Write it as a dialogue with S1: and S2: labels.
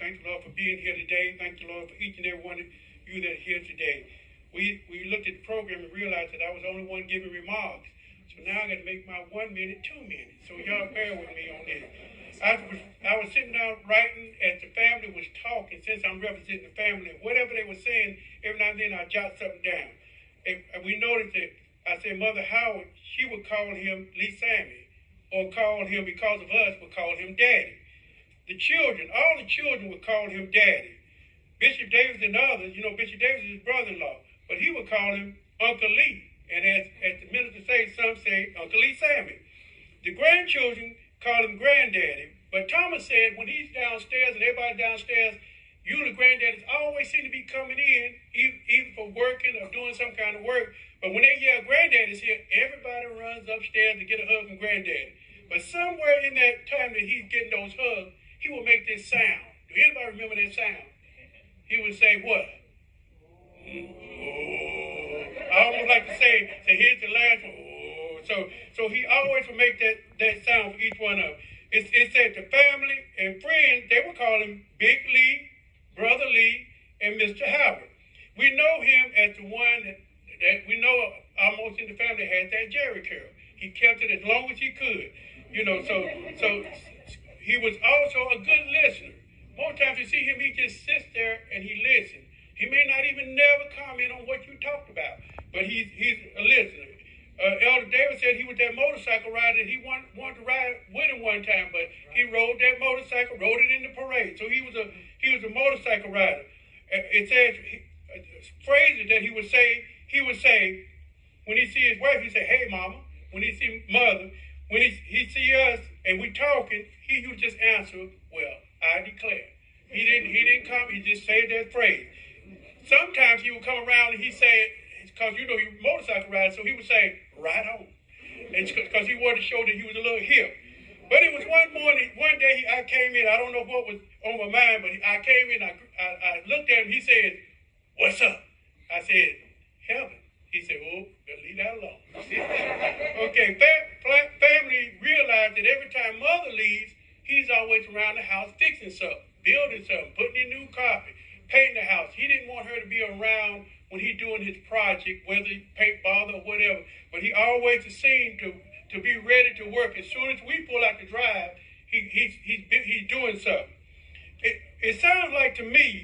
S1: Thank you, Lord, for being here today. Thank you, Lord, for each and every one of you that are here today. We looked at the program and realized that I was the only one giving remarks. So now I got to make my 1 minute 2 minutes. So y'all bear with me on this. I was sitting down writing as the family was talking, since I'm representing the family. Whatever they were saying, every now and then I jot something down. And we noticed that I said Mother Howard, she would call him Lee Sammy, or call him, because of us, would call him Daddy. The children, all the children would call him Daddy. Bishop Davis and others, Bishop Davis is his brother-in-law, but he would call him Uncle Lee. And as the minister says, some say Uncle Lee Sammy. The grandchildren call him Granddaddy. But Thomas said when he's downstairs and everybody downstairs, you the granddaddies always seem to be coming in, either for working or doing some kind of work. But when they yell Granddaddy's here, everybody runs upstairs to get a hug from Granddaddy. But somewhere in that time that he's getting those hugs, he will make this sound. Do anybody remember that sound? He would say what? Oh. I almost like to say here's the last one. Oh. So he always would make that sound for each one of them. It said the family and friends, they would call him Big Lee, Brother Lee, and Mr. Howard. We know him as the one that we know almost in the family has that Jerry curl. He kept it as long as he could. So he was also a good listener. Most times you see him, he just sits there and he listens. He may not even never comment on what you talked about, but he's a listener. Elder David said he was that motorcycle rider. He wanted to ride with him one time, but he rode that motorcycle, rode it in the parade. So he was a motorcycle rider. It says phrases that he would say. He would say when he see his wife, he say, "Hey, mama." When he see mother, when he see us and we talking, he would just answer, "Well, I declare." He didn't come. He just said that phrase. Sometimes he would come around and he said, because he was a motorcycle rider, so he would say, "Right on," and because he wanted to show that he was a little hip. But it was one day I came in. I don't know what was on my mind, but I came in. I looked at him. He said, "What's up?" I said, "Heaven." He said, "Oh, better leave that alone." Okay, family realized that every time mother leaves, he's always around the house fixing something, building something, putting in new carpet, painting the house. He didn't want her to be around when he's doing his project, whether he paintball or whatever. But he always seemed to be ready to work. As soon as we pull out the drive, he's doing something. It sounds like to me